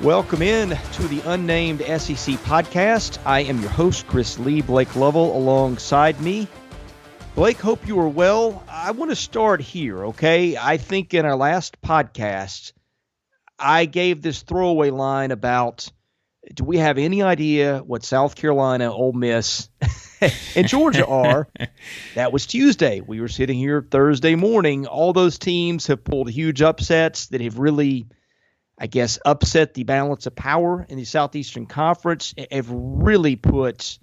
Welcome in to the Unnamed SEC podcast. I am your host, Chris Lee. Blake Lovell alongside me. Blake, hope you are well. I want to start here, okay? I think in our last podcast, I gave this throwaway line about, do we have any idea what South Carolina, Ole Miss, and Georgia are? That was Tuesday. We were sitting here Thursday morning. All those teams have pulled huge upsets that have really, I guess, upset the balance of power in the Southeastern Conference, have really put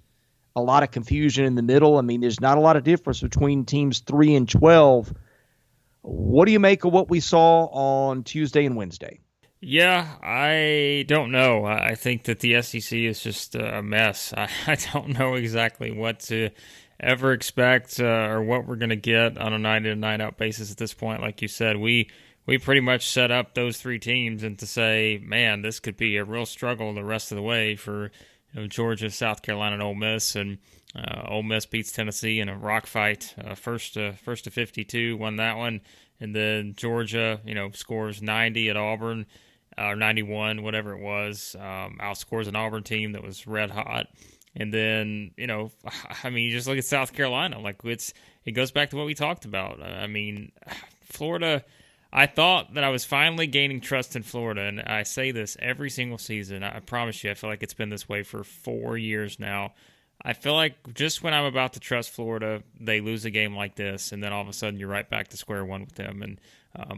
a lot of confusion in the middle. I mean, there's not a lot of difference between teams 3 and 12. What do you make of what we saw on Tuesday and Wednesday? Yeah, I don't know. I think that the SEC is just a mess. I don't know exactly what to ever expect or what we're going to get on a night-in and night-out basis at this point. Like you said, we pretty much set up those three teams and to say, man, this could be a real struggle the rest of the way for Georgia, South Carolina, and Ole Miss. And Ole Miss beats Tennessee in a rock fight, first to 52, won that one. And then Georgia, scores 90 at Auburn, or 91, whatever it was, outscores an Auburn team that was red hot. And then, you just look at South Carolina. Like, it goes back to what we talked about. Florida, I thought that I was finally gaining trust in Florida, and I say this every single season. I promise you, I feel like it's been this way for 4 years now. I feel like just when I'm about to trust Florida, they lose a game like this, and then all of a sudden you're right back to square one with them. And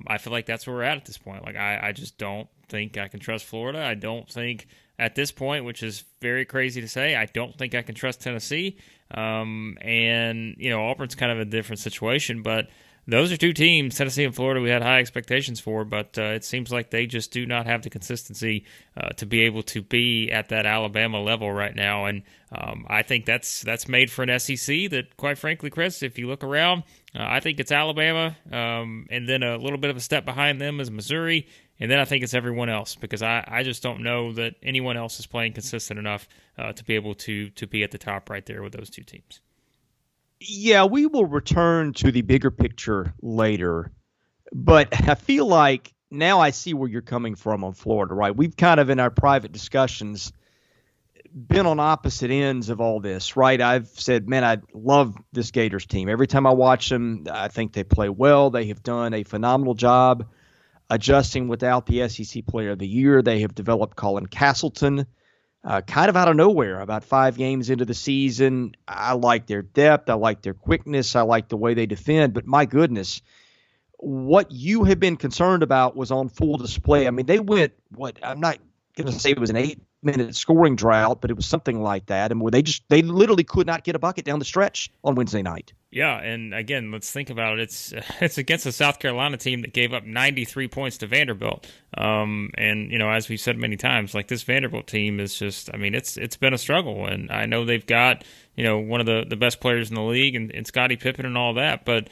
I feel like that's where we're at this point. Like, I just don't think I can trust Florida. I don't think at this point, which is very crazy to say, I don't think I can trust Tennessee. Auburn's kind of a different situation, but those are two teams, Tennessee and Florida, we had high expectations for, but it seems like they just do not have the consistency to be able to be at that Alabama level right now. And I think that's made for an SEC that, quite frankly, Chris, if you look around, I think it's Alabama, and then a little bit of a step behind them is Missouri, and then I think it's everyone else, because I just don't know that anyone else is playing consistent enough to be able to be at the top right there with those two teams. Yeah, we will return to the bigger picture later, but I feel like now I see where you're coming from on Florida, right? We've kind of in our private discussions been on opposite ends of all this, right? I've said, man, I love this Gators team. Every time I watch them, I think they play well. They have done a phenomenal job adjusting without the SEC Player of the Year. They have developed Colin Castleton kind of out of nowhere about 5 games into the season. I like their depth. I like their quickness. I like the way they defend. But my goodness, what you have been concerned about was on full display. I mean, they went, I'm not going to say it was an 8-minute scoring drought, but it was something like that. And where they literally could not get a bucket down the stretch on Wednesday night. Yeah, and again, let's think about it. It's against a South Carolina team that gave up 93 points to Vanderbilt. As we've said many times, like, this Vanderbilt team is just, it's been a struggle. And I know they've got, one of the best players in the league and Scottie Pippen and all that, but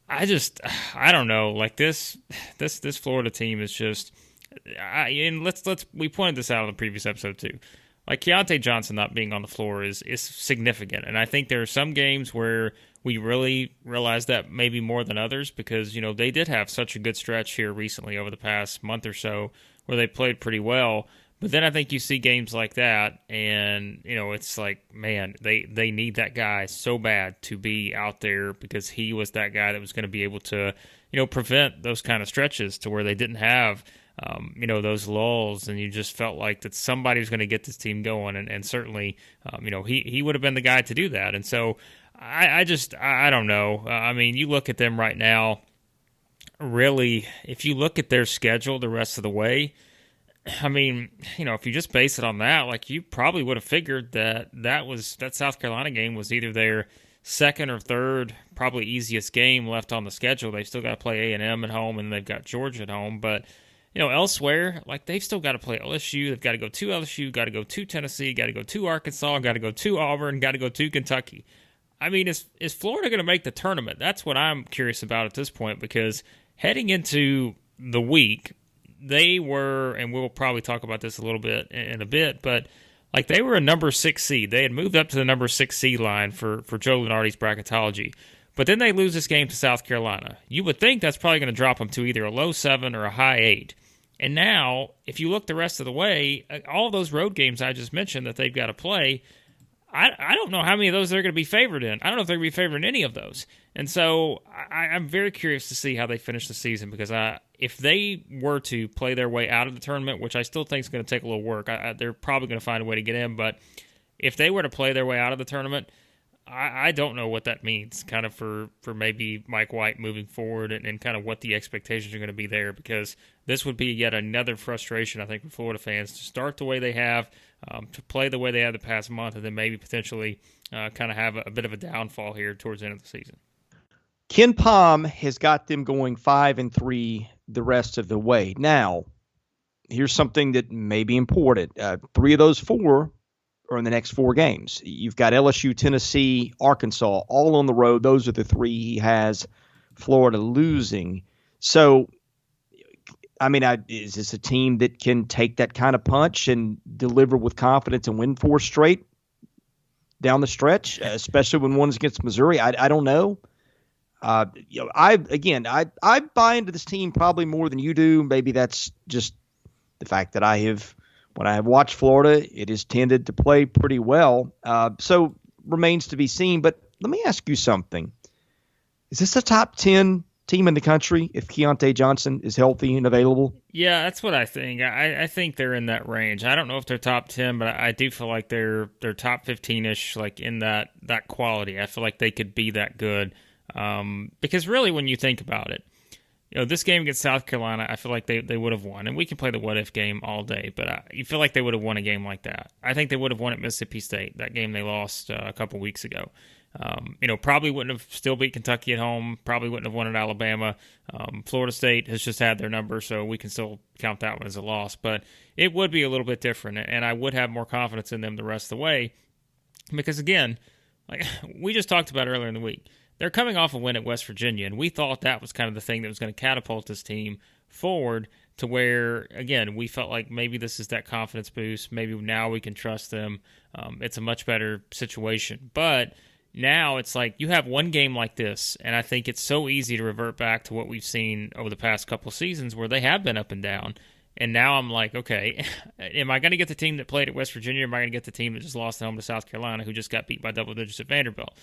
I don't know. Like, this Florida team is just, we pointed this out in the previous episode too. Like, Keontae Johnson not being on the floor is significant. And I think there are some games where we really realize that maybe more than others, because, they did have such a good stretch here recently over the past month or so where they played pretty well. But then I think you see games like that and, it's like, man, they need that guy so bad to be out there, because he was that guy that was going to be able to, prevent those kind of stretches to where they didn't have those lulls, and you just felt like that somebody was going to get this team going, and certainly, he would have been the guy to do that. And so I don't know. You look at them right now, really, if you look at their schedule the rest of the way, if you just base it on that, like, you probably would have figured that South Carolina game was either their second or third, probably easiest game left on the schedule. They've still got to play A&M at home, and they've got Georgia at home, but elsewhere, like, they've still got to play LSU. They've got to go to LSU, got to go to Tennessee, got to go to Arkansas, got to go to Auburn, got to go to Kentucky. Is Florida going to make the tournament? That's what I'm curious about at this point, because heading into the week, they were, and we'll probably talk about this a little bit in a bit, but like, they were a number 6 seed. They had moved up to the number 6 seed line for Joe Lunardi's bracketology. But then they lose this game to South Carolina. You would think that's probably going to drop them to either a low 7 or a high 8. And now, if you look the rest of the way, all those road games I just mentioned that they've got to play, I don't know how many of those they're going to be favored in. I don't know if they're going to be favored in any of those. And so I'm very curious to see how they finish the season because if they were to play their way out of the tournament, which I still think is going to take a little work, they're probably going to find a way to get in. But if they were to play their way out of the tournament, I don't know what that means kind of for maybe Mike White moving forward and kind of what the expectations are going to be there because this would be yet another frustration, I think, for Florida fans to start the way they have, to play the way they have the past month, and then maybe potentially kind of have a bit of a downfall here towards the end of the season. Ken Pom has got them going 5-3 the rest of the way. Now, here's something that may be important. 3 of those 4 are in the next 4 games. You've got LSU, Tennessee, Arkansas, all on the road. Those are the 3 he has Florida losing. So, I mean, is this a team that can take that kind of punch and deliver with confidence and win 4 straight down the stretch, especially when one's against Missouri? I don't know. I buy into this team probably more than you do. Maybe that's just the fact that when I have watched Florida, it has tended to play pretty well. So remains to be seen. But let me ask you something. Is this a top 10 team in the country if Keontae Johnson is healthy and available? Yeah, that's what I think. I think they're in that range. I don't know if they're top 10, but I do feel like they're top 15-ish, like in that quality. I feel like they could be that good. Because really when you think about it, this game against South Carolina, I feel like they would have won. And we can play the what-if game all day, but you feel like they would have won a game like that. I think they would have won at Mississippi State, that game they lost a couple weeks ago. Probably wouldn't have still beat Kentucky at home, probably wouldn't have won at Alabama. Florida State has just had their number, so we can still count that one as a loss. But it would be a little bit different, and I would have more confidence in them the rest of the way. Because, again, like we just talked about earlier in the week, they're coming off a win at West Virginia, and we thought that was kind of the thing that was going to catapult this team forward to where, again, we felt like maybe this is that confidence boost. Maybe now we can trust them. It's a much better situation. But now it's like you have one game like this, and I think it's so easy to revert back to what we've seen over the past couple of seasons where they have been up and down. And now I'm like, okay, am I going to get the team that played at West Virginia, or am I going to get the team that just lost at home to South Carolina, who just got beat by double digits at Vanderbilt?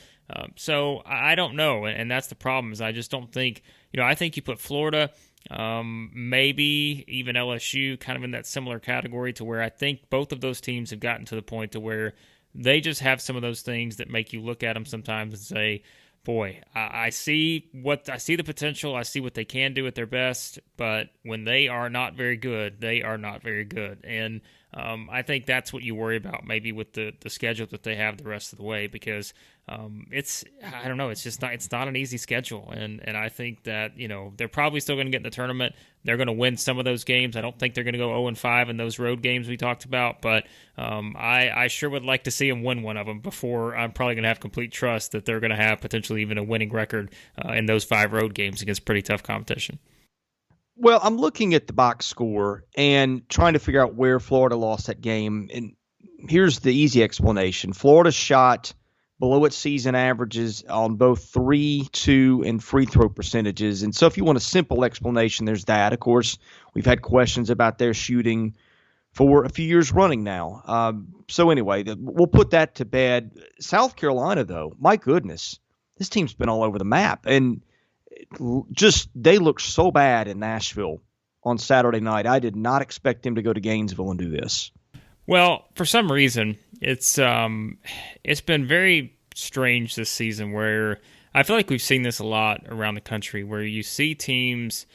So I don't know, and that's the problem is I just don't think, I think you put Florida, maybe even LSU kind of in that similar category to where I think both of those teams have gotten to the point to where they just have some of those things that make you look at them sometimes and say, boy, I see the potential. I see what they can do at their best, but when they are not very good, they are not very good. And I think that's what you worry about maybe with the schedule that they have the rest of the way because I don't know, it's not an easy schedule. And I think that, they're probably still going to get in the tournament. They're going to win some of those games. I don't think they're going to go 0-5 in those road games we talked about, but I sure would like to see them win one of them before I'm probably going to have complete trust that they're going to have potentially even a winning record in those 5 road games against pretty tough competition. Well, I'm looking at the box score and trying to figure out where Florida lost that game. And here's the easy explanation. Florida shot below its season averages on both 3, 2, and free throw percentages. And so if you want a simple explanation, there's that. Of course, we've had questions about their shooting for a few years running now. So anyway, we'll put that to bed. South Carolina, though, my goodness, this team's been all over the map. And they looked so bad in Nashville on Saturday night. I did not expect them to go to Gainesville and do this. Well, for some reason, it's been very strange this season where I feel like we've seen this a lot around the country where you see teams.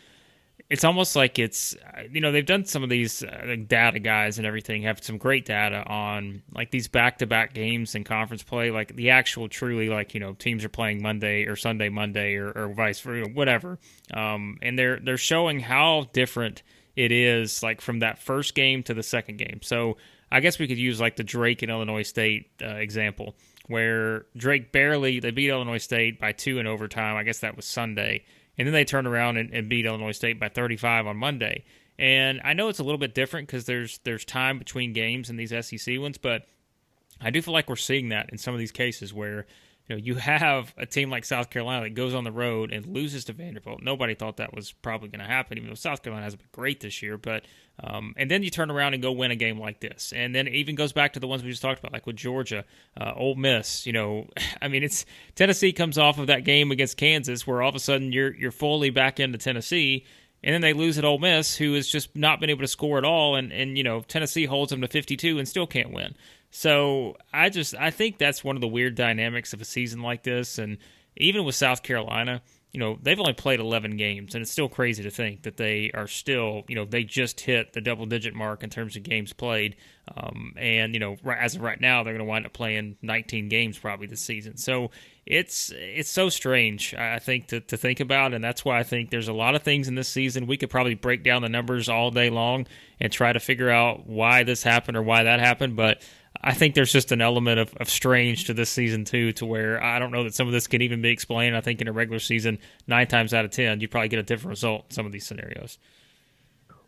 It's almost like they've done some of these data guys and everything have some great data on like these back-to-back games in conference play, like the actual truly like, teams are playing Monday or Sunday, Monday or vice versa, whatever. And they're showing how different it is like from that first game to the second game. So I guess we could use like the Drake and Illinois State example where Drake they beat Illinois State by 2 in overtime. I guess that was Sunday. And then they turned around and beat Illinois State by 35 on Monday. And I know it's a little bit different because there's time between games in these SEC ones, but I do feel like we're seeing that in some of these cases where you have a team like South Carolina that goes on the road and loses to Vanderbilt. Nobody thought that was probably going to happen, even though South Carolina hasn't been great this year. But and then you turn around and go win a game like this, and then it even goes back to the ones we just talked about, like with Georgia, Ole Miss. I mean, it's Tennessee comes off of that game against Kansas, where all of a sudden you're fully back into Tennessee. And then they lose at Ole Miss, who has just not been able to score at all, and Tennessee holds them to 52 and still can't win. So I think that's one of the weird dynamics of a season like this. And even with South Carolina, they've only played 11 games, and it's still crazy to think that they are still, they just hit the double-digit mark in terms of games played. And as of right now, they're going to wind up playing 19 games probably this season. So it's so strange, I think, to think about, and that's why I think there's a lot of things in this season. We could probably break down the numbers all day long and try to figure out why this happened or why that happened, but I think there's just an element of strange to this season, too, to where I don't know that some of this can even be explained. I think in a regular season, 9 times out of 10, you'd probably get a different result in some of these scenarios.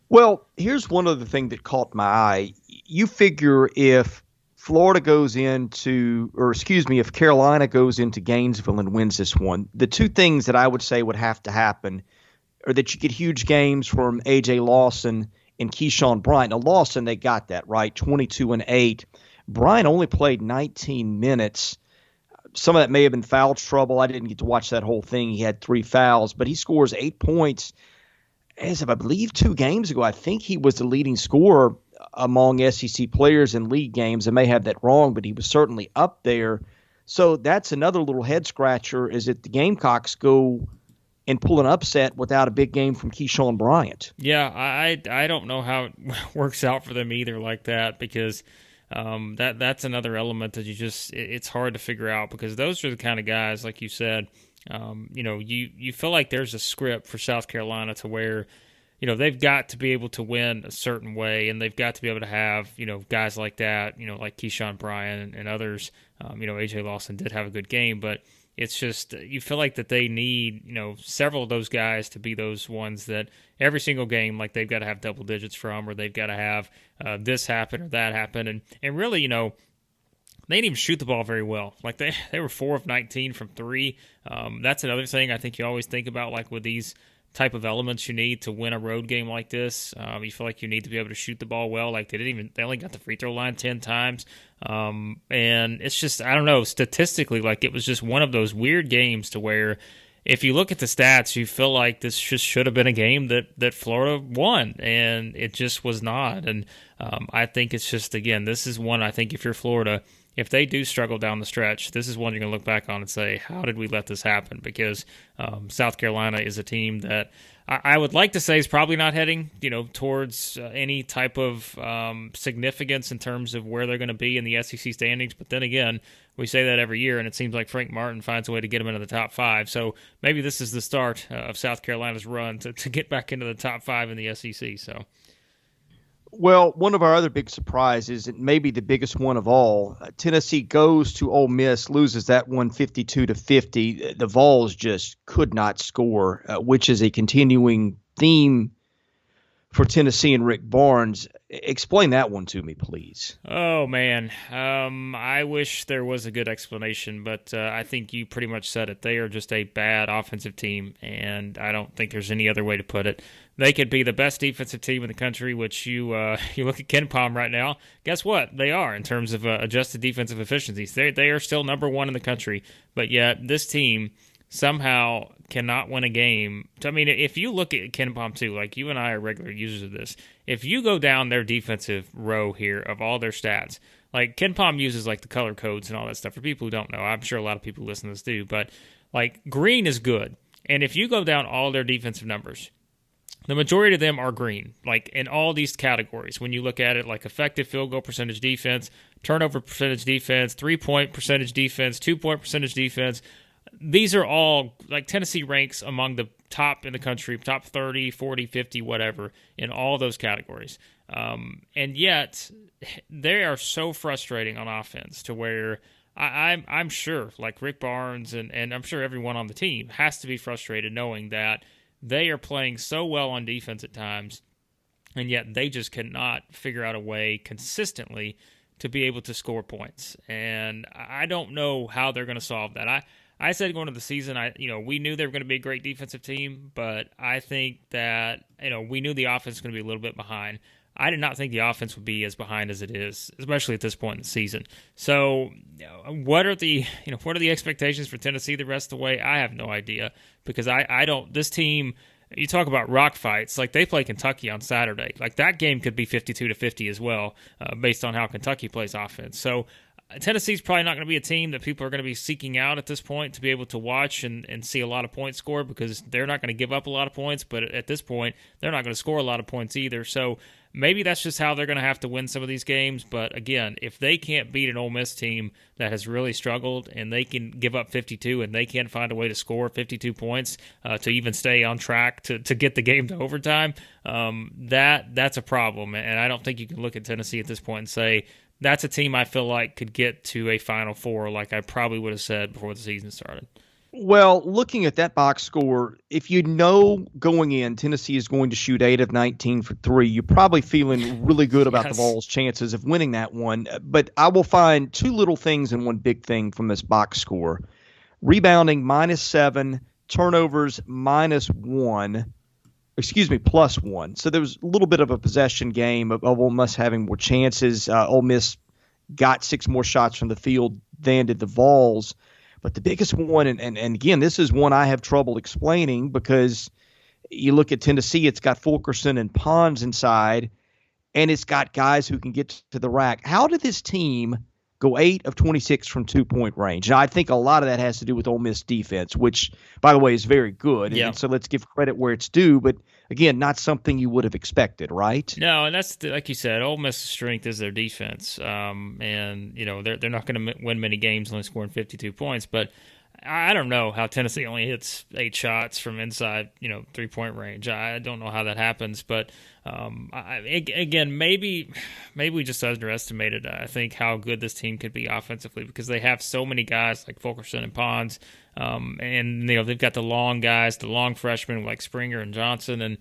Well, here's one other thing that caught my eye. You figure if Florida goes into, or excuse me, if Carolina goes into Gainesville and wins this one, the two things that I would say would have to happen are that you get huge games from A.J. Lawson and Keyshawn Bryant. Now, Lawson, they got that, right? 22-8. Bryant only played 19 minutes. Some of that may have been foul trouble. I didn't get to watch that whole thing. He had 3 fouls, but he scores 8 points. As of, I believe, 2 games ago, I think he was the leading scorer among SEC players in league games. I may have that wrong, but he was certainly up there. So that's another little head-scratcher, is that the Gamecocks go and pull an upset without a big game from Keyshawn Bryant. Yeah, I don't know how it works out for them either like that, because that's another element that it's hard to figure out, because those are the kind of guys, like you said, you feel like there's a script for South Carolina to where, they've got to be able to win a certain way, and they've got to be able to have, guys like that, like Keyshawn Bryant and others. A.J. Lawson did have a good game, but it's just, you feel like that they need, several of those guys to be those ones that every single game, like, they've got to have double digits from, or they've got to have this happen or that happen. And really, they didn't even shoot the ball very well. Like, they were 4 of 19 from 3. That's another thing I think you always think about, like, with these type of elements you need to win a road game like this. You feel like you need to be able to shoot the ball well. Like, they only got the free throw line 10 times. And it's just, I don't know, statistically, like, it was just one of those weird games to where if you look at the stats, you feel like this just should have been a game that Florida won, and it just was not. And I think it's just, again, this is one, I think if you're Florida, if they do struggle down the stretch, this is one you're going to look back on and say, how did we let this happen? Because South Carolina is a team that I would like to say is probably not heading, towards any type of significance in terms of where they're going to be in the SEC standings. But then again, we say that every year, and it seems like Frank Martin finds a way to get them into the top 5. So maybe this is the start of South Carolina's run to get back into the top 5 in the SEC. So. Well, one of our other big surprises, and maybe the biggest one of all, Tennessee goes to Ole Miss, loses that one 52-50. The Vols just could not score, which is a continuing theme for Tennessee and Rick Barnes. Explain that one to me, please. Oh, man. I wish there was a good explanation, but I think you pretty much said it. They are just a bad offensive team, and I don't think there's any other way to put it. They could be the best defensive team in the country, which you look at KenPom right now. Guess what? They are in terms of adjusted defensive efficiencies. They are still number 1 in the country, but yet this team somehow cannot win a game. I mean, if you look at KenPom too, like you and I are regular users of this, if you go down their defensive row here of all their stats, like KenPom uses like the color codes and all that stuff. For people who don't know, I'm sure a lot of people who listen to this do, but like green is good. And if you go down all their defensive numbers, the majority of them are green, like in all these categories. When you look at it, like effective field goal percentage defense, turnover percentage defense, 3-point percentage defense, 2-point percentage defense, these are all, like Tennessee ranks among the top in the country, top 30, 40, 50, whatever, in all those categories. And yet, they are so frustrating on offense to where I'm sure, like Rick Barnes and I'm sure everyone on the team has to be frustrated knowing that they are playing so well on defense at times, and yet they just cannot figure out a way consistently to be able to score points. And I don't know how they're going to solve that. I said going into the season, we knew they were going to be a great defensive team, but I think that, we knew the offense was going to be a little bit behind. I did not think the offense would be as behind as it is, especially at this point in the season. So, what are the expectations for Tennessee the rest of the way? I have no idea, because I don't. This team, you talk about rock fights, like they play Kentucky on Saturday. Like that game could be 52-50 as well, based on how Kentucky plays offense. So Tennessee's probably not going to be a team that people are going to be seeking out at this point to be able to watch and see a lot of points scored, because they're not going to give up a lot of points, but at this point, they're not going to score a lot of points either. So maybe that's just how they're going to have to win some of these games. But again, if they can't beat an Ole Miss team that has really struggled, and they can give up 52 and they can't find a way to score 52 points to even stay on track to get the game to overtime, that's a problem. And I don't think you can look at Tennessee at this point and say, that's a team I feel like could get to a Final Four, like I probably would have said before the season started. Well, looking at that box score, if you know going in Tennessee is going to shoot 8 of 19 for 3, you're probably feeling really good about the Vols' chances of winning that one. But I will find two little things and one big thing from this box score. Rebounding -7, turnovers -1. +1. So there was a little bit of a possession game of Ole Miss having more chances. Ole Miss got 6 more shots from the field than did the Vols. But the biggest one, and again, this is one I have trouble explaining, because you look at Tennessee, it's got Fulkerson and Pons inside, and it's got guys who can get to the rack. How did this team go 8 of 26 from 2-point range? And I think a lot of that has to do with Ole Miss defense, which, by the way, is very good. Yeah. And so let's give credit where it's due. But again, not something you would have expected, right? No, and that's like you said, Ole Miss's strength is their defense, and they're not going to win many games only scoring 52 points. But I don't know how Tennessee only hits 8 shots from inside 3-point range. I don't know how that happens, but again, maybe we just underestimated, I think, how good this team could be offensively, because they have so many guys like Fulkerson and Pons. And they've got the long guys, the long freshmen like Springer and Johnson, and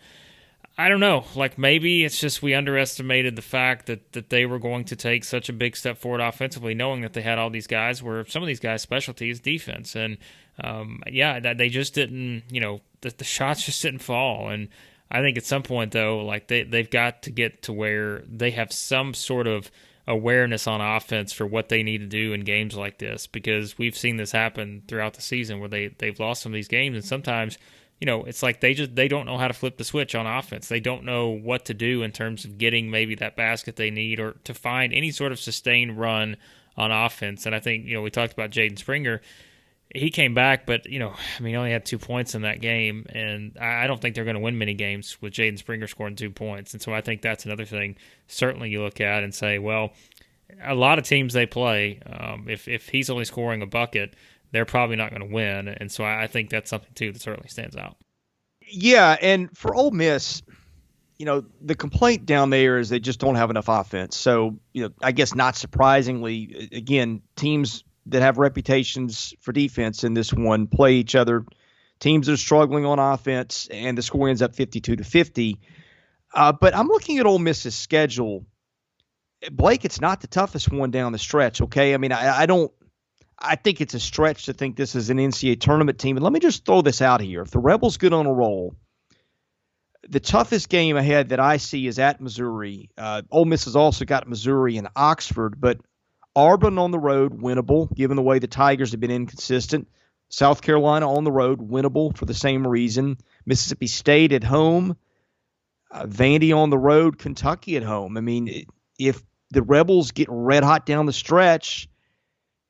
I don't know. Like maybe it's just we underestimated the fact that they were going to take such a big step forward offensively, knowing that they had all these guys. Where some of these guys' specialty is defense, and that they just didn't. The shots just didn't fall. And I think at some point though, like they've got to get to where they have some sort of awareness on offense for what they need to do in games like this, because we've seen this happen throughout the season where they've lost some of these games, and sometimes it's like they don't know how to flip the switch on offense. They don't know what to do in terms of getting maybe that basket they need, or to find any sort of sustained run on offense. And I think we talked about Jaden Springer. He came back, but he only had 2 points in that game, and I don't think they're going to win many games with Jaden Springer scoring 2 points. And so I think that's another thing certainly you look at and say, well, a lot of teams they play, if he's only scoring a bucket, they're probably not going to win. And so I think that's something too that certainly stands out. Yeah, and for Ole Miss, the complaint down there is they just don't have enough offense. So, I guess not surprisingly, again, teams that have reputations for defense in this one play each other. Teams that are struggling on offense, and the score ends up 52-50. But I'm looking at Ole Miss's schedule. Blake, it's not the toughest one down the stretch, okay? I mean, I think it's a stretch to think this is an NCAA tournament team. And let me just throw this out here. If the Rebels get on a roll, the toughest game ahead that I see is at Missouri. Ole Miss has also got Missouri and Oxford, but Auburn on the road, winnable, given the way the Tigers have been inconsistent. South Carolina on the road, winnable for the same reason. Mississippi State at home. Vandy on the road, Kentucky at home. I mean, if the Rebels get red hot down the stretch,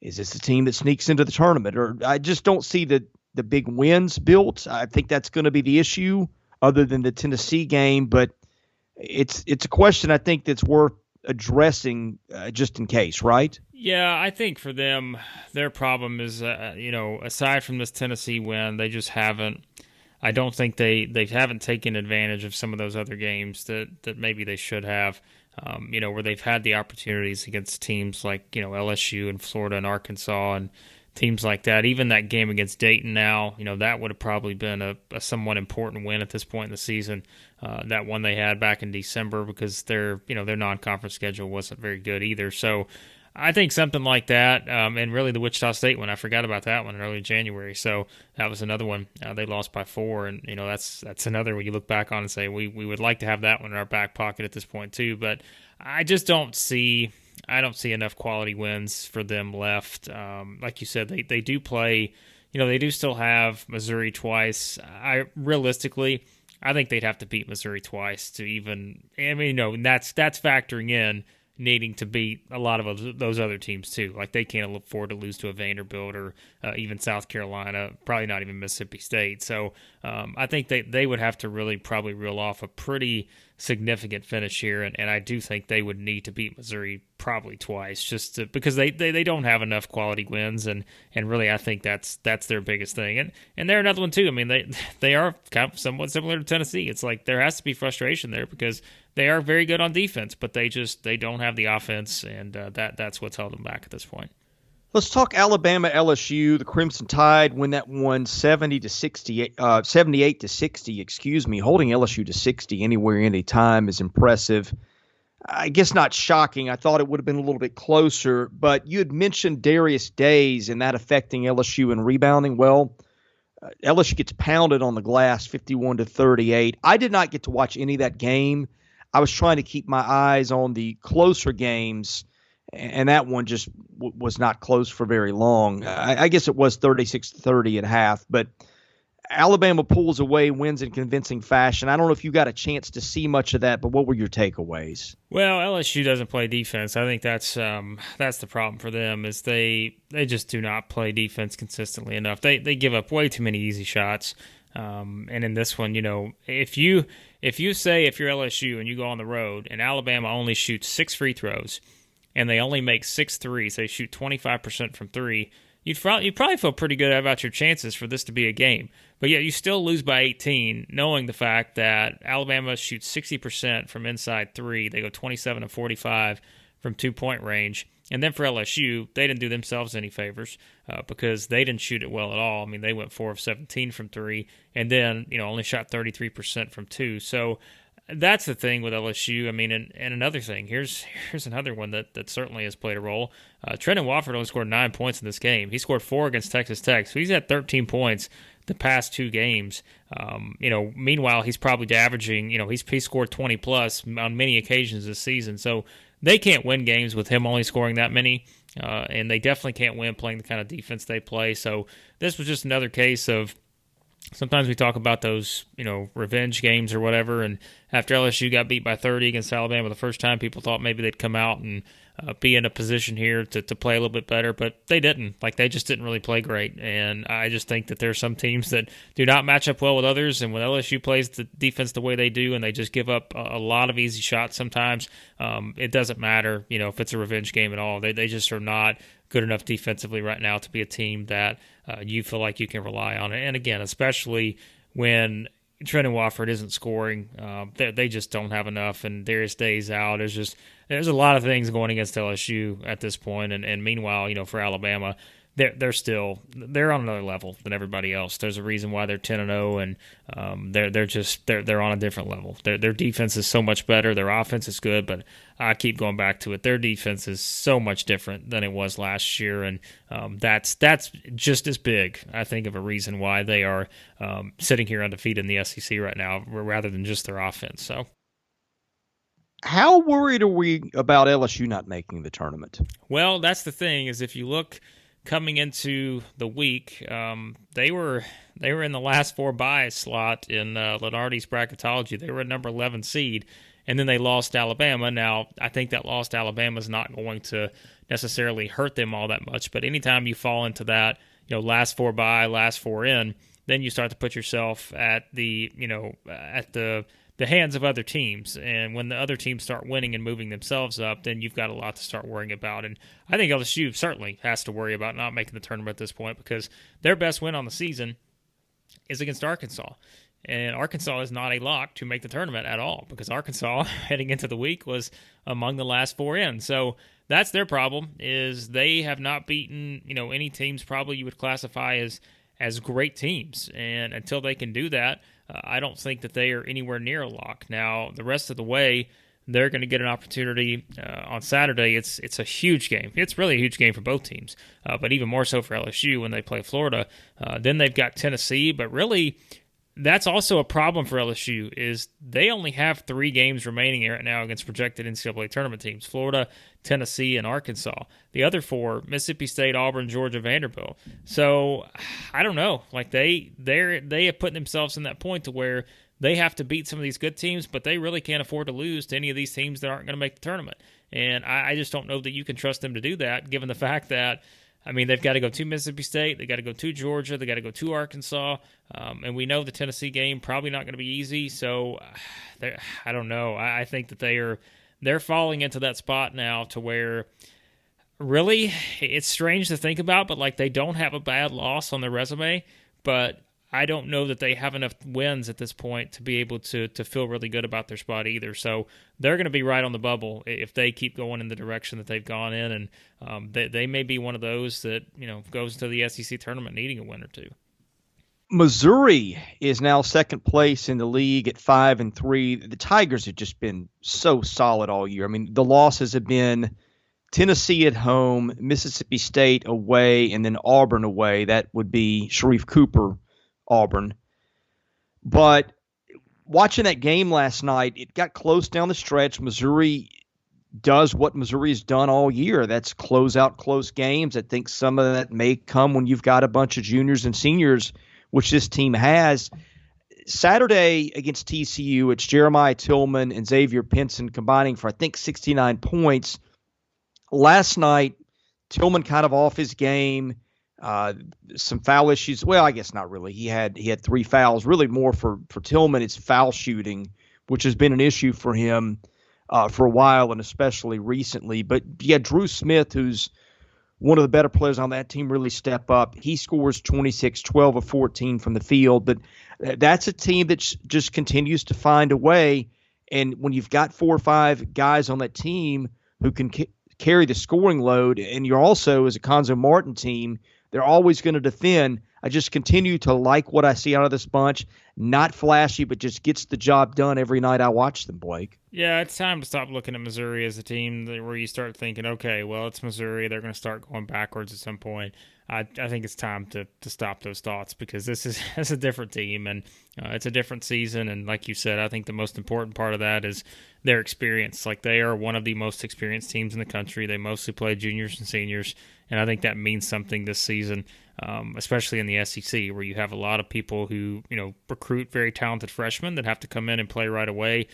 is this a team that sneaks into the tournament? Or I just don't see the big wins built. I think that's going to be the issue, other than the Tennessee game. But it's a question I think that's worth addressing just in case, right? Yeah, I think for them, their problem is, aside from this Tennessee win, they just haven't. I don't think they haven't taken advantage of some of those other games that maybe they should have. Where they've had the opportunities against teams like LSU and Florida and Arkansas, and teams like that. Even that game against Dayton now, that would have probably been a somewhat important win at this point in the season. That one they had back in December because their non-conference schedule wasn't very good either. So I think something like that, and really the Wichita State one, I forgot about that one in early January. So that was another one. They lost by 4, and that's another one you look back on and say we would like to have that one in our back pocket at this point too. But I just don't see enough quality wins for them left. Like you said, they do play. They do still have Missouri twice. Realistically, I think they'd have to beat Missouri twice to even. I mean, that's factoring in needing to beat a lot of those other teams too. Like they can't afford to lose to a Vanderbilt or even South Carolina, probably not even Mississippi State. So I think they would have to really probably reel off a pretty significant finish here, and I do think they would need to beat Missouri probably twice because they don't have enough quality wins, and really I think that's their biggest thing. And they're another one too. I mean they are kind of somewhat similar to Tennessee. It's like there has to be frustration there because they are very good on defense, but they don't have the offense, and that's what's held them back at this point. Let's talk Alabama LSU. The Crimson Tide win that one 78 to 60. Excuse me, holding LSU to 60 anywhere, anytime is impressive. I guess not shocking. I thought it would have been a little bit closer, but you had mentioned Darius Days and that affecting LSU in rebounding. Well, LSU gets pounded on the glass 51 to 38. I did not get to watch any of that game. I was trying to keep my eyes on the closer games, and that one just was not close for very long. I guess it was 36-30 at half, but Alabama pulls away, wins in convincing fashion. I don't know if you got a chance to see much of that, but what were your takeaways? Well, LSU doesn't play defense. I think that's the problem for them is they just do not play defense consistently enough. They give up way too many easy shots. And in this one, if you say if you're LSU and you go on the road and Alabama only shoots 6 free throws and they only make 6 threes, they shoot 25% from 3, you'd probably feel pretty good about your chances for this to be a game. But yet you still lose by 18, knowing the fact that Alabama shoots 60% from inside 3. They go 27 to 45 from 2-point range. And then for LSU, they didn't do themselves any favors because they didn't shoot it well at all. I mean, they went 4 of 17 from 3 and then, only shot 33% from 2. So that's the thing with LSU. I mean, and another thing, here's another one that certainly has played a role. Trendon Watford only scored 9 points in this game. He scored 4 against Texas Tech, so he's had 13 points the past 2 games. Meanwhile, he's probably averaging, he's scored 20 plus on many occasions this season. So they can't win games with him only scoring that many, and they definitely can't win playing the kind of defense they play. So this was just another case of sometimes we talk about those, revenge games or whatever, and after LSU got beat by 30 against Alabama the first time, people thought maybe they'd come out and be in a position here to play a little bit better, but they didn't. Like, they just didn't really play great, and I just think that there's some teams that do not match up well with others, and when LSU plays the defense the way they do and they just give up a lot of easy shots sometimes, it doesn't matter, if it's a revenge game at all. They just are not good enough defensively right now to be a team that you feel like you can rely on. And again, especially when Trendon Watford isn't scoring, they just don't have enough, and Darius Day's out. There's a lot of things going against LSU at this point, and meanwhile, for Alabama, they're on another level than everybody else. There's a reason why they're 10-0, and they're on a different level. Their defense is so much better. Their offense is good, but I keep going back to it. Their defense is so much different than it was last year, and that's just as big, I think, of a reason why they are sitting here undefeated in the SEC right now, rather than just their offense. So, how worried are we about LSU not making the tournament? Well, that's the thing, is if you look coming into the week, they were in the last 4 bye slot in Lenardi's bracketology. They were a number 11 seed, and then they lost to Alabama. Now, I think that loss to Alabama is not going to necessarily hurt them all that much, but anytime you fall into that, last 4 bye, last 4 in, then you start to put yourself at the hands of other teams. And when the other teams start winning and moving themselves up, then you've got a lot to start worrying about. And I think LSU certainly has to worry about not making the tournament at this point, because their best win on the season is against Arkansas. And Arkansas is not a lock to make the tournament at all because Arkansas, heading into the week, was among the last four in. So that's their problem, is they have not beaten, any teams probably you would classify as great teams. And until they can do that, I don't think that they are anywhere near a lock. Now, the rest of the way, they're going to get an opportunity on Saturday. It's a huge game. It's really a huge game for both teams, but even more so for LSU when they play Florida. Then they've got Tennessee, but really that's also a problem for LSU is they only have 3 games remaining right now against projected NCAA tournament teams, Florida, Tennessee, and Arkansas. The other 4, Mississippi State, Auburn, Georgia, Vanderbilt. So I don't know. Like they have put themselves in that point to where they have to beat some of these good teams, but they really can't afford to lose to any of these teams that aren't going to make the tournament. And I just don't know that you can trust them to do that, given the fact that, they've got to go to Mississippi State, they got to go to Georgia, they got to go to Arkansas, and we know the Tennessee game probably not going to be easy. So I don't know. I think that they're falling into that spot now to where really it's strange to think about, but like they don't have a bad loss on their resume, but I don't know that they have enough wins at this point to be able to feel really good about their spot either. So they're going to be right on the bubble if they keep going in the direction that they've gone in, and they may be one of those that goes to the SEC tournament needing a win or two. Missouri is now second place in the league at 5-3. The Tigers have just been so solid all year. The losses have been Tennessee at home, Mississippi State away, and then Auburn away. That would be Sharif Cooper Auburn. But watching that game last night, it got close down the stretch. Missouri does what Missouri has done all year. That's close out close games. I think some of that may come when you've got a bunch of juniors and seniors, which this team has. Saturday against TCU, it's Jeremiah Tillman and Xavier Pinson combining for, I think, 69 points. Last night, Tillman kind of off his game. Some foul issues. Well, I guess not really. He had 3 fouls. Really more for Tillman, it's foul shooting, which has been an issue for him for a while and especially recently. But yeah, Drew Smith, who's one of the better players on that team, really step up. He scores 26, 12 of 14 from the field. But that's a team that just continues to find a way. And when you've got 4 or 5 guys on that team who can carry the scoring load, and you're also, as a Conzo Martin team, they're always going to defend. I just continue to like what I see out of this bunch. Not flashy, but just gets the job done every night I watch them, Blake. Yeah, it's time to stop looking at Missouri as a team where you start thinking, okay, well, it's Missouri. They're going to start going backwards at some point. I think it's time to stop those thoughts because this is a different team and it's a different season. And like you said, I think the most important part of that is their experience. Like they are one of the most experienced teams in the country. They mostly play juniors and seniors. And I think that means something this season, especially in the SEC, where you have a lot of people who, recruit very talented freshmen that have to come in and play right away,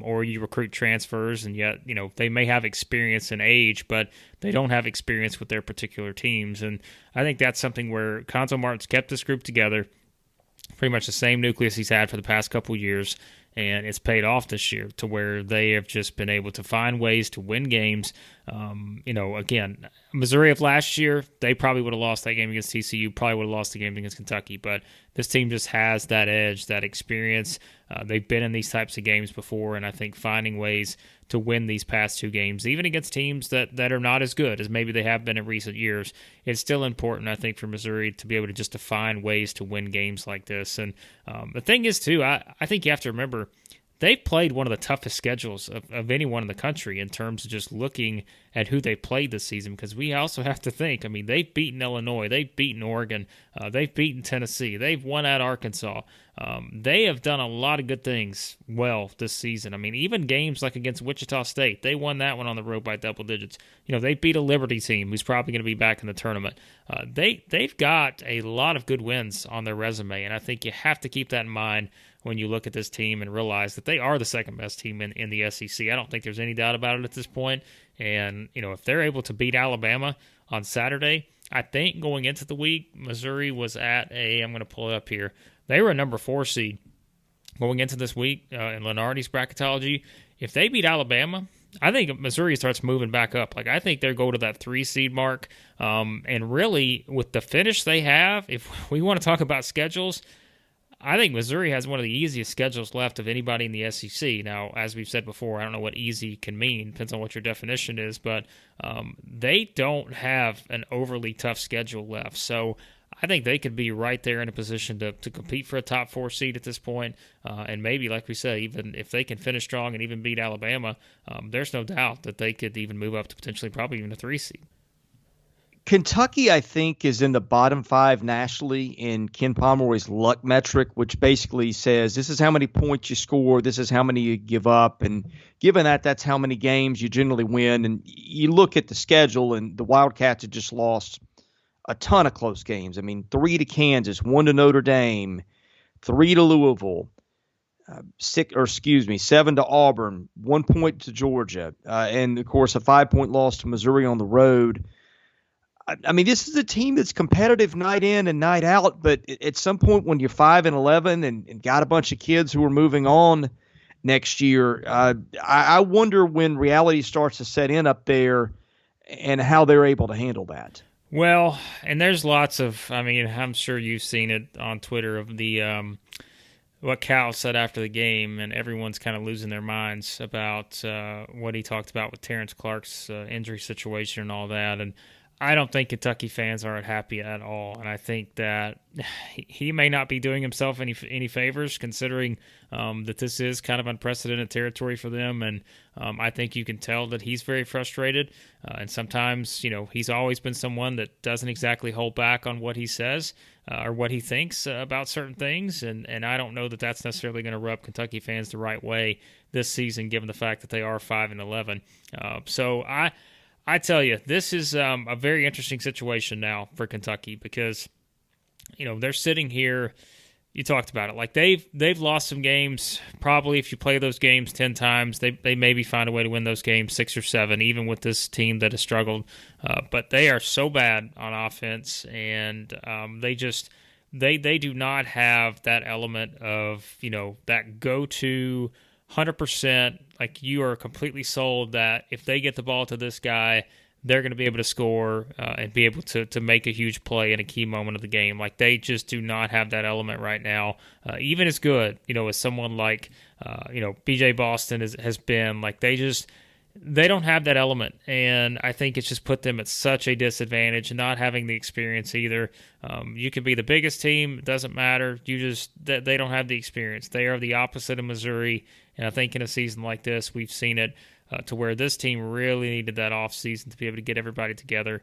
or you recruit transfers, and yet, they may have experience in age, but they don't have experience with their particular teams. And I think that's something where Conzo Martin's kept this group together, pretty much the same nucleus he's had for the past couple years, and it's paid off this year to where they have just been able to find ways to win games. Again, Missouri of last year, they probably would have lost that game against TCU, probably would have lost the game against Kentucky, but this team just has that edge, that experience. They've been in these types of games before, and I think finding ways to win these past 2 games, even against teams that are not as good as maybe they have been in recent years, it's still important, I think, for Missouri to be able to find ways to win games like this. And the thing is, too, I think you have to remember, they've played one of the toughest schedules of anyone in the country in terms of just looking at who they played this season, because we also have to think, they've beaten Illinois, they've beaten Oregon, they've beaten Tennessee, they've won at Arkansas. They have done a lot of good things well this season. Even games like against Wichita State, they won that one on the road by double digits. They beat a Liberty team who's probably going to be back in the tournament. They've got a lot of good wins on their resume, and I think you have to keep that in mind when you look at this team and realize that they are the second best team in the SEC. I don't think there's any doubt about it at this point. And, if they're able to beat Alabama on Saturday, I think going into the week, Missouri was at I'm going to pull it up here. They were a number 4 seed going into this week in Lenardi's bracketology. If they beat Alabama, I think Missouri starts moving back up. I think they'll go to that 3 seed mark. And really, with the finish they have, if we want to talk about schedules, I think Missouri has one of the easiest schedules left of anybody in the SEC. Now, as we've said before, I don't know what easy can mean. Depends on what your definition is, but they don't have an overly tough schedule left. So I think they could be right there in a position to compete for a top four seed at this point. And maybe, like we said, even if they can finish strong and even beat Alabama, there's no doubt that they could even move up to potentially probably even a 3 seed. Kentucky, I think, is in the bottom 5 nationally in Ken Pomeroy's luck metric, which basically says this is how many points you score, this is how many you give up, and given that, that's how many games you generally win. And you look at the schedule, and the Wildcats have just lost a ton of close games. I mean, 3 to Kansas, 1 to Notre Dame, 3 to Louisville, 7 to Auburn, 1 point to Georgia, and of course a 5-point loss to Missouri on the road. I mean, this is a team that's competitive night in and night out, but at some point when you're 5-11 and got a bunch of kids who are moving on next year, I wonder when reality starts to set in up there and how they're able to handle that. Well, and there's lots of, I mean, I'm sure you've seen it on Twitter of the what Cal said after the game, and everyone's kind of losing their minds about what he talked about with Terrence Clark's injury situation and all that. And I don't think Kentucky fans are happy at all, and I think that he may not be doing himself any favors, considering that this is kind of unprecedented territory for them, and I think you can tell that he's very frustrated, and sometimes, he's always been someone that doesn't exactly hold back on what he says or what he thinks about certain things, and I don't know that that's necessarily going to rub Kentucky fans the right way this season, given the fact that they are 5-11. So I tell you, this is a very interesting situation now for Kentucky because, they're sitting here. You talked about it. Like they've lost some games. Probably if you play those games 10 times, they maybe find a way to win those games 6 or 7, even with this team that has struggled. But they are so bad on offense, and they do not have that element of, that go-to 100%, like you are completely sold that if they get the ball to this guy, they're going to be able to score and be able to make a huge play in a key moment of the game. Like they just do not have that element right now. Even as good, as someone like, BJ Boston has been, like they don't have that element, and I think it's just put them at such a disadvantage, not having the experience either. You can be the biggest team, it doesn't matter. They don't have the experience. They are the opposite of Missouri, and I think in a season like this, we've seen it to where this team really needed that offseason to be able to get everybody together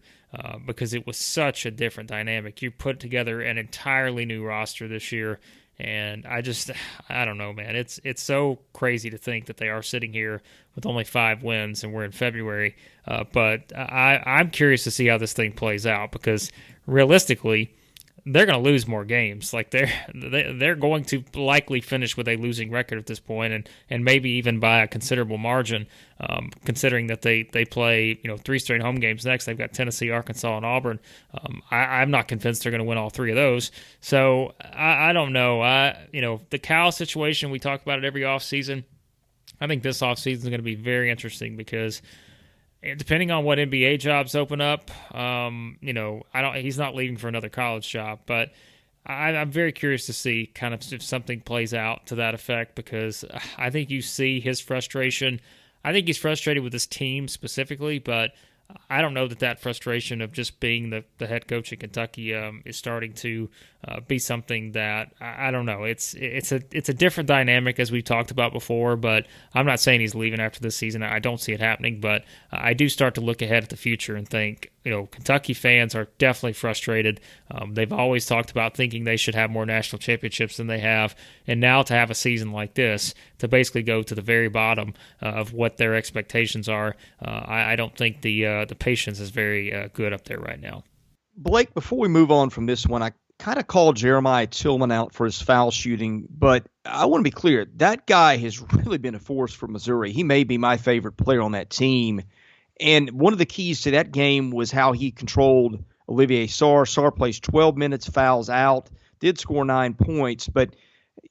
because it was such a different dynamic. You put together an entirely new roster this year, and I don't know, man. It's so crazy to think that they are sitting here with only 5 wins, and we're in February. But I'm curious to see how this thing plays out because realistically, they're going to lose more games. Like they're going to likely finish with a losing record at this point, and maybe even by a considerable margin, considering that they play 3 straight home games next. They've got Tennessee, Arkansas, and Auburn. I'm not convinced they're going to win all 3 of those. So I don't know. The Cal situation, we talk about it every offseason. I think this offseason is going to be very interesting because depending on what NBA jobs open up, he's not leaving for another college job, but I'm very curious to see kind of if something plays out to that effect because I think you see his frustration. I think he's frustrated with his team specifically, but I don't know that frustration of just being the head coach in Kentucky is starting to be something that I don't know. It's a different dynamic as we've talked about before, but I'm not saying he's leaving after this season. I don't see it happening, but I do start to look ahead at the future and think, Kentucky fans are definitely frustrated. They've always talked about thinking they should have more national championships than they have, and now to have a season like this to basically go to the very bottom of what their expectations are, I don't think the patience is very good up there right now. Blake, before we move on from this one, I kind of called Jeremiah Tillman out for his foul shooting, but I want to be clear. That guy has really been a force for Missouri. He may be my favorite player on that team. And one of the keys to that game was how he controlled Olivier Sarr. Sarr plays 12 minutes, fouls out, did score 9 points. But,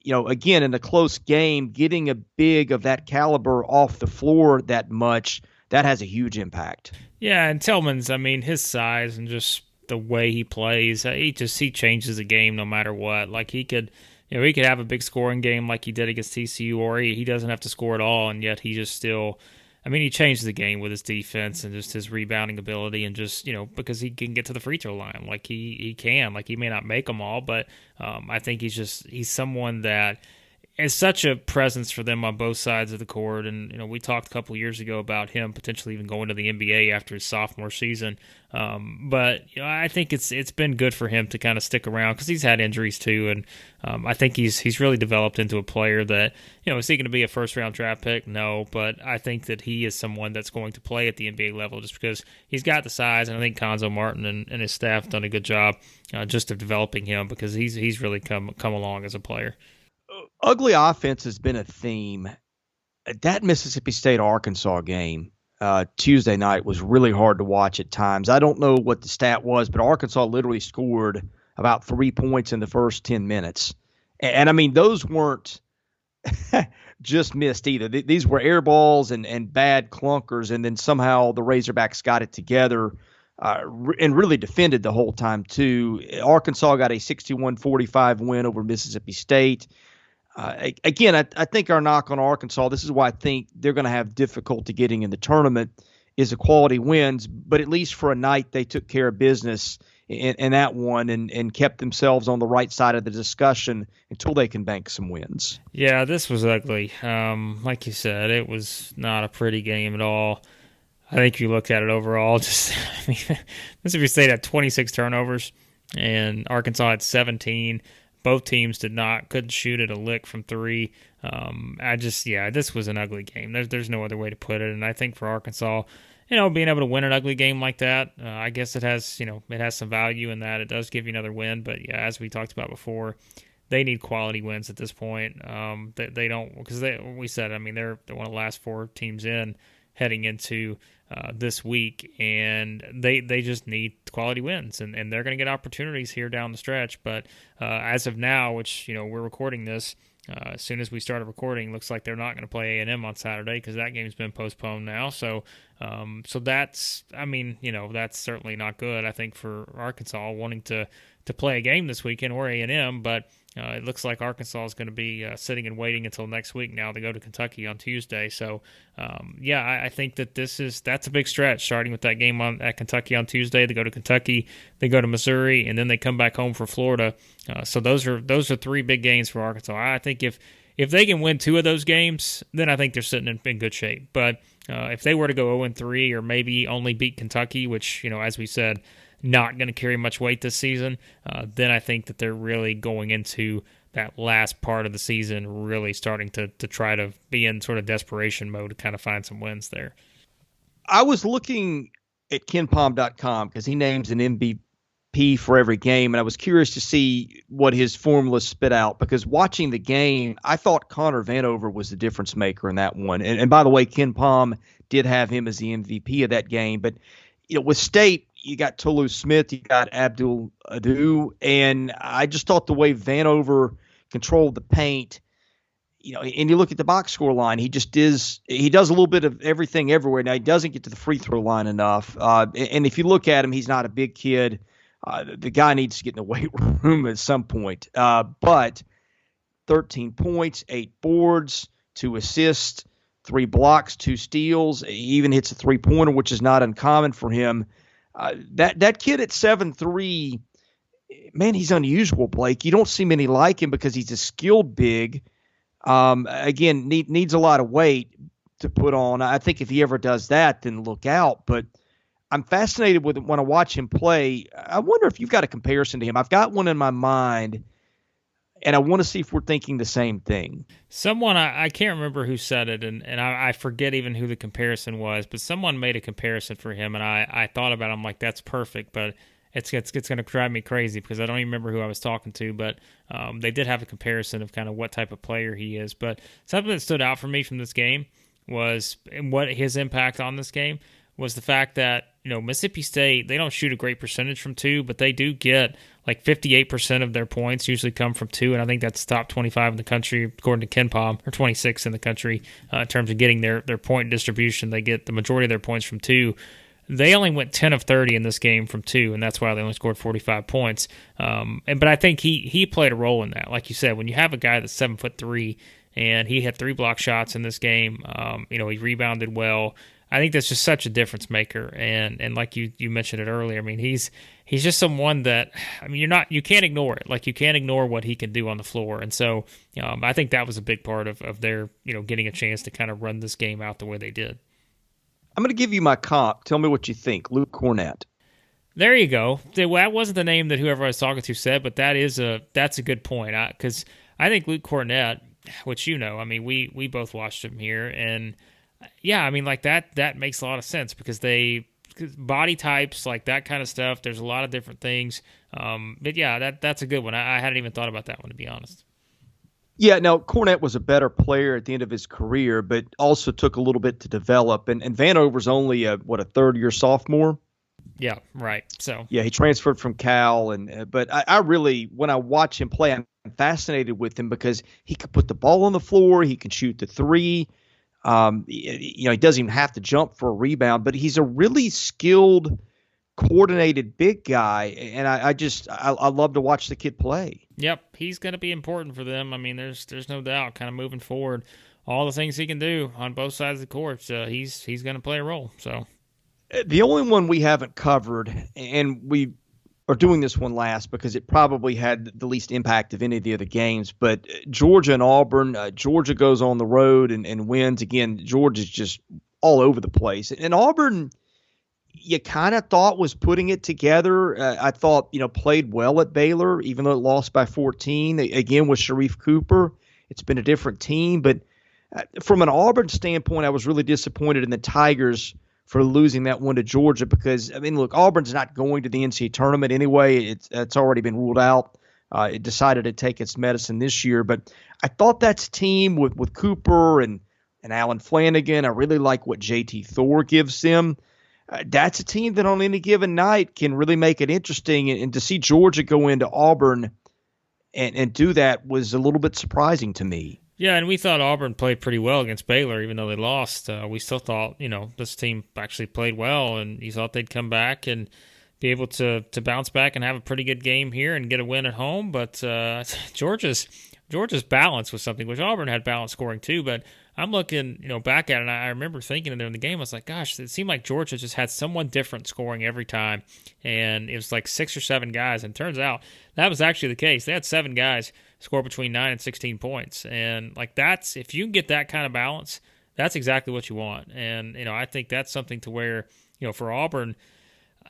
again, in a close game, getting a big of that caliber off the floor that much, that has a huge impact. Yeah, and Tillman's, his size and just the way he plays, he changes the game no matter what. Like he could, he could have a big scoring game like he did against TCU, or he doesn't have to score at all, and yet he just still. I mean, he changed the game with his defense and just his rebounding ability, and just because he can get to the free throw line, like he can, like he may not make them all, but I think he's someone that is such a presence for them on both sides of the court. And we talked a couple of years ago about him potentially even going to the NBA after his sophomore season. But I think it's been good for him to kind of stick around because he's had injuries too, and I think he's really developed into a player that is he going to be a first round draft pick? No, but I think that he is someone that's going to play at the NBA level just because he's got the size, and I think Konzo Martin and his staff done a good job just of developing him because he's really come along as a player. Ugly offense has been a theme. That Mississippi State-Arkansas game Tuesday night was really hard to watch at times. I don't know what the stat was, but Arkansas literally scored about 3 points in the first 10 minutes. And I mean, those weren't just missed either. These were air balls and bad clunkers, and then somehow the Razorbacks got it together and really defended the whole time, too. Arkansas got a 61-45 win over Mississippi State. Again, I think our knock on Arkansas, this is why I think they're going to have difficulty getting in the tournament, is the quality wins. But at least for a night, they took care of business in that one and kept themselves on the right side of the discussion until they can bank some wins. Yeah, this was ugly. Like you said, it was not a pretty game at all. I think if you looked at it overall, Mississippi State had 26 turnovers and Arkansas had 17. Both teams couldn't shoot at a lick from three. This was an ugly game. There's no other way to put it. And I think for Arkansas, being able to win an ugly game like that, I guess it has some value in that. It does give you another win. But yeah, as we talked about before, they need quality wins at this point. They don't, because we said, I mean, they're one of the last four teams in heading into this week, and they just need quality wins, and they're going to get opportunities here down the stretch. But as of now, which we're recording this as soon as we started recording, looks like they're not going to play A&M on Saturday because that game's been postponed now. So that's that's certainly not good. I think for Arkansas wanting to play a game this weekend or A&M, but it looks like Arkansas is going to be sitting and waiting until next week now to go to Kentucky on Tuesday. So, I think that that's a big stretch, starting with that game at Kentucky on Tuesday. They go to Kentucky, they go to Missouri, and then they come back home for Florida. So those are three big games for Arkansas. I think if they can win two of those games, then I think they're sitting in good shape. But if they were to go 0-3 or maybe only beat Kentucky, which, as we said, not going to carry much weight this season, then I think that they're really going into that last part of the season really starting to try to be in sort of desperation mode to kind of find some wins there. I was looking at KenPom.com because he names an MVP for every game, and I was curious to see what his formula spit out because watching the game, I thought Connor Vanover was the difference maker in that one. And by the way, KenPom did have him as the MVP of that game, but with State, you got Toulouse Smith, you got Abdul Adu, and I just thought the way Vanover controlled the paint, and you look at the box score line, he does a little bit of everything everywhere. Now, he doesn't get to the free throw line enough, and if you look at him, he's not a big kid. The guy needs to get in the weight room at some point, but 13 points, 8 boards, 2 assists, 3 blocks, 2 steals. He even hits a three-pointer, which is not uncommon for him. That kid at 7'3", man, he's unusual, Blake. You don't see many like him because he's a skilled big. Again, needs a lot of weight to put on. I think if he ever does that, then look out. But I'm fascinated with it when I watch him play. I wonder if you've got a comparison to him. I've got one in my mind, and I want to see if we're thinking the same thing. Someone, I can't remember who said it, and I forget even who the comparison was, but someone made a comparison for him, and I thought about it. I'm like, that's perfect, but it's going to drive me crazy because I don't even remember who I was talking to, but they did have a comparison of kind of what type of player he is. But something that stood out for me from this game was, and what his impact on this game was the fact that, Mississippi State, they don't shoot a great percentage from two, but they do get like 58% of their points usually come from two, and I think that's top 25 in the country according to KenPom, or 26 in the country in terms of getting their point distribution. They get the majority of their points from two. They only went 10 of 30 in this game from two, and that's why they only scored 45 points. But I think he played a role in that. Like you said, when you have a guy that's 7'3", and he had 3 block shots in this game, he rebounded well. I think that's just such a difference maker. And like you mentioned it earlier, I mean, he's just someone that, I mean, you can't ignore it. Like, you can't ignore what he can do on the floor. And so I think that was a big part of their, getting a chance to kind of run this game out the way they did. I'm going to give you my comp. Tell me what you think. Luke Cornett. There you go. That wasn't the name that whoever I was talking to said, but that's a good point. Because I think Luke Cornett, which I mean, we both watched him here, and yeah, I mean, like that makes a lot of sense because body types, like that kind of stuff. There's a lot of different things. But yeah, that's a good one. I hadn't even thought about that one, to be honest. Yeah, now Cornett was a better player at the end of his career, but also took a little bit to develop. And Vanover's only a third-year sophomore. Yeah, right. So yeah, he transferred from Cal, but I really, when I watch him play, I'm fascinated with him because he can put the ball on the floor, he can shoot the three. He doesn't even have to jump for a rebound, but he's a really skilled, coordinated big guy, and I love to watch the kid play. Yep, he's going to be important for them. I mean, there's no doubt. Kind of moving forward, all the things he can do on both sides of the court, he's going to play a role. So the only one we haven't covered, and we are doing this one last because it probably had the least impact of any of the other games, but Georgia and Auburn. Georgia goes on the road and wins. Again, Georgia's just all over the place. And Auburn, you kind of thought was putting it together. I thought, played well at Baylor, even though it lost by 14. Again, with Sharif Cooper, it's been a different team. But from an Auburn standpoint, I was really disappointed in the Tigers for losing that one to Georgia because, I mean, look, Auburn's not going to the NCAA tournament anyway. It's already been ruled out. It decided to take its medicine this year. But I thought that's a team with Cooper and Alan Flanagan. I really like what JT Thor gives them. That's a team that on any given night can really make it interesting. And to see Georgia go into Auburn and do that was a little bit surprising to me. Yeah, and we thought Auburn played pretty well against Baylor, even though they lost. We still thought, this team actually played well, and you thought they'd come back and be able to bounce back and have a pretty good game here and get a win at home. But Georgia's balance was something, which Auburn had balance scoring too, but I'm looking, back at it, and I remember thinking during the game, I was like, gosh, it seemed like Georgia just had someone different scoring every time, and it was like 6 or 7 guys, and it turns out that was actually the case. They had 7 guys score between 9 and 16 points, and like if you can get that kind of balance, that's exactly what you want, and I think that's something to where, for Auburn,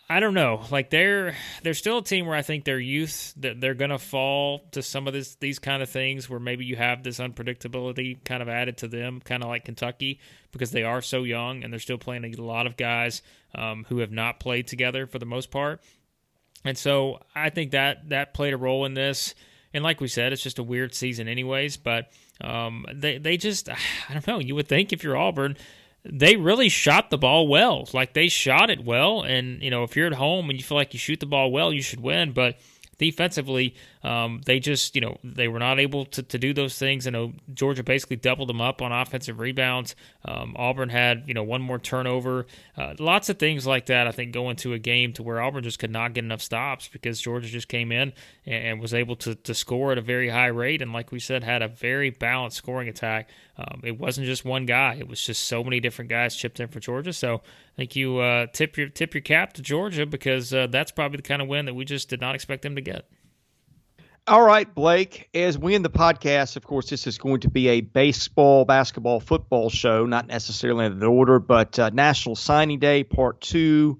I don't know. Like they're still a team where I think their youth that they're gonna fall to some of these kind of things where maybe you have this unpredictability kind of added to them, kind of like Kentucky, because they are so young and they're still playing a lot of guys who have not played together for the most part. And so I think that played a role in this. And like we said, it's just a weird season anyways. But they just, I don't know. You would think if you're Auburn, they really shot the ball well. Like, they shot it well, and, if you're at home and you feel like you shoot the ball well, you should win. But defensively, they just, they were not able to do those things. Georgia basically doubled them up on offensive rebounds. Auburn had, one more turnover. Lots of things like that, I think, go into a game to where Auburn just could not get enough stops because Georgia just came in and was able to score at a very high rate. And like we said, had a very balanced scoring attack. It wasn't just one guy. It was just so many different guys chipped in for Georgia. So I think you tip your cap to Georgia because that's probably the kind of win that we just did not expect them to get. All right, Blake, as we end the podcast, of course, this is going to be a baseball, basketball, football show, not necessarily in the order, but National Signing Day Part 2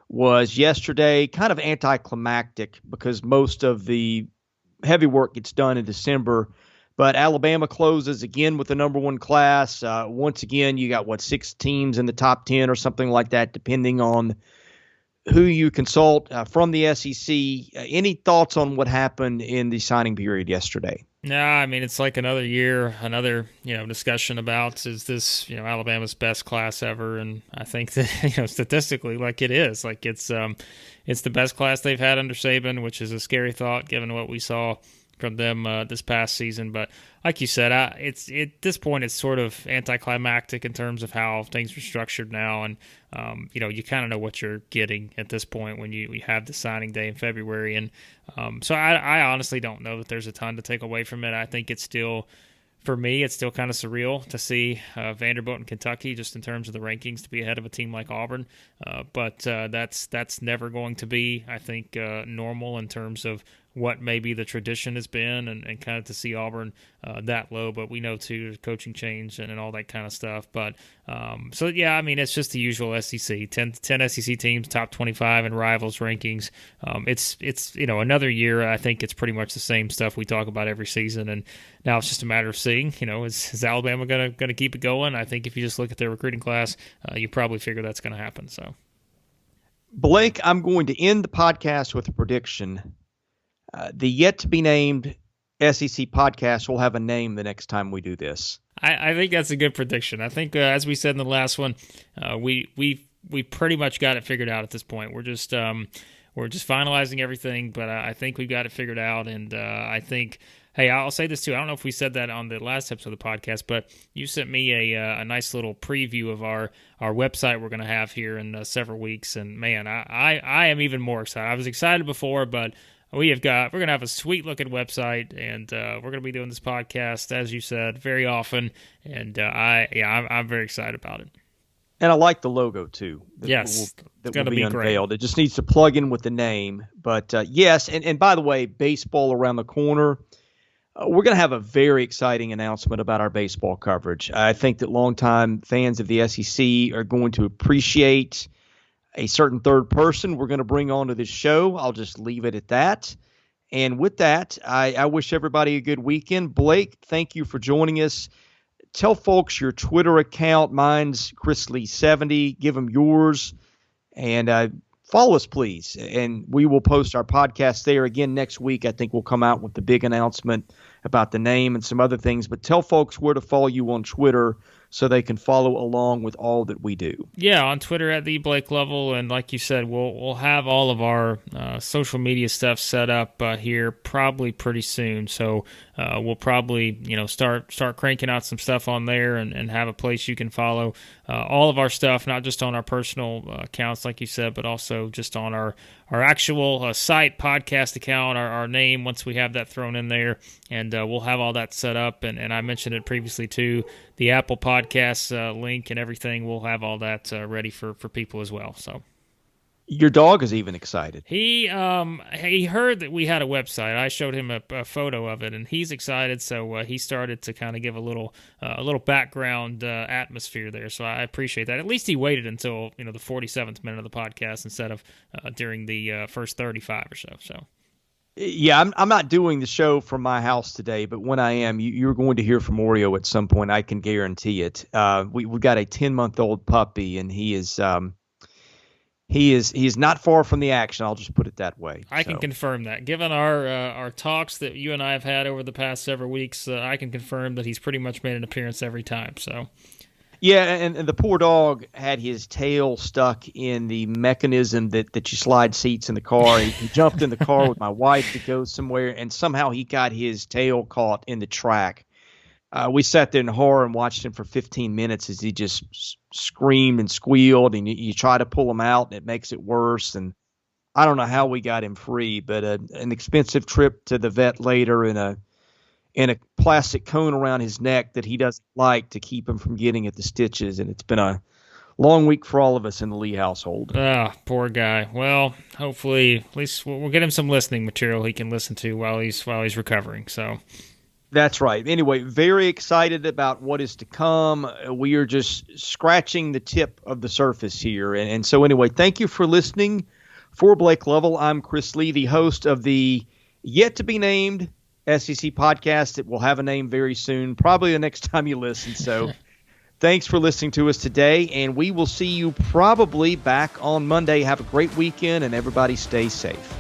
was yesterday, kind of anticlimactic because most of the heavy work gets done in December. But Alabama closes again with the number 1 class. Once again, you got, 6 teams in the top 10 or something like that, depending on who you consult from the SEC. Any thoughts on what happened in the signing period yesterday? No, I mean, it's like another year, another, discussion about is this, Alabama's best class ever. And I think that, statistically, like it is. Like it's the best class they've had under Saban, which is a scary thought given what we saw from them this past season. But like you said, it's at this point it's sort of anticlimactic in terms of how things are structured now, and you kind of know what you're getting at this point when you have the signing day in February, and so I honestly don't know that there's a ton to take away from it. I think it's still. For me, it's still kind of surreal to see Vanderbilt and Kentucky, just in terms of the rankings, to be ahead of a team like Auburn. But that's never going to be, I think, normal in terms of what maybe the tradition has been, and kind of to see Auburn that low. But we know, too, there's coaching change and all that kind of stuff. But so, yeah, I mean, it's just the usual SEC. 10 SEC teams, top 25 in Rivals rankings. It's another year. I think it's pretty much the same stuff we talk about every season. And now it's just a matter of seeing, is Alabama going to keep it going? I think if you just look at their recruiting class, you probably figure that's going to happen. So, Blake, I'm going to end the podcast with a prediction. The yet-to-be-named SEC podcast will have a name the next time we do this. I think that's a good prediction. I think, as we said in the last one, we pretty much got it figured out at this point. We're just finalizing everything, but I think we've got it figured out, and I think. Hey, I'll say this too. I don't know if we said that on the last episode of the podcast, but you sent me a nice little preview of our website we're going to have here in several weeks, and man, I am even more excited. I was excited before, but we're going to have a sweet looking website, and we're going to be doing this podcast, as you said, very often, and I'm very excited about it. And I like the logo too. Yes, that will be unveiled. Great. It just needs to plug in with the name, but yes, and by the way, baseball around the corner. We're going to have a very exciting announcement about our baseball coverage. I think that longtime fans of the SEC are going to appreciate a certain third person we're going to bring onto this show. I'll just leave it at that. And with that, I wish everybody a good weekend. Blake, thank you for joining us. Tell folks your Twitter account. Mine's ChrisLee70. Give them yours. And follow us, please. And we will post our podcast there again next week. I think we'll come out with the big announcement about the name and some other things. But tell folks where to follow you on Twitter so they can follow along with all that we do. Yeah, on Twitter at the Blake Level, and like you said, we'll have all of our social media stuff set up here probably pretty soon. So we'll probably start cranking out some stuff on there and have a place you can follow all of our stuff, not just on our personal accounts like you said, but also just on our actual site podcast account, our name once we have that thrown in there, and we'll have all that set up. And I mentioned it previously too. The Apple Podcasts link and everything, we'll have all that ready for people as well. So, your dog is even excited. He heard that we had a website. I showed him a photo of it, and he's excited. So he started to kind of give a little background atmosphere there. So I appreciate that. At least he waited until the 47th minute of the podcast instead of during the first 35 or so. So. Yeah, I'm not doing the show from my house today, but when I am, you're going to hear from Oreo at some point. I can guarantee it. We've got a 10-month-old puppy, and he is not far from the action. I'll just put it that way. I can confirm that. Given our talks that you and I have had over the past several weeks, I can confirm that he's pretty much made an appearance every time. So. Yeah, and the poor dog had his tail stuck in the mechanism that you slide seats in the car. He jumped in the car with my wife to go somewhere, and somehow he got his tail caught in the track. We sat there in horror and watched him for 15 minutes as he just screamed and squealed, and you try to pull him out, and it makes it worse. And I don't know how we got him free, but an expensive trip to the vet later and a plastic cone around his neck that he doesn't like to keep him from getting at the stitches. And it's been a long week for all of us in the Lee household. Ah, poor guy. Well, hopefully at least we'll get him some listening material he can listen to while he's recovering. So that's right. Anyway, very excited about what is to come. We are just scratching the tip of the surface here. And so anyway, thank you for listening. For Blake Level, I'm Chris Lee, the host of the yet-to-be-named SEC podcast. It will have a name very soon, probably the next time you listen. So thanks for listening to us today, and we will see you probably back on Monday. Have a great weekend, and everybody stay safe.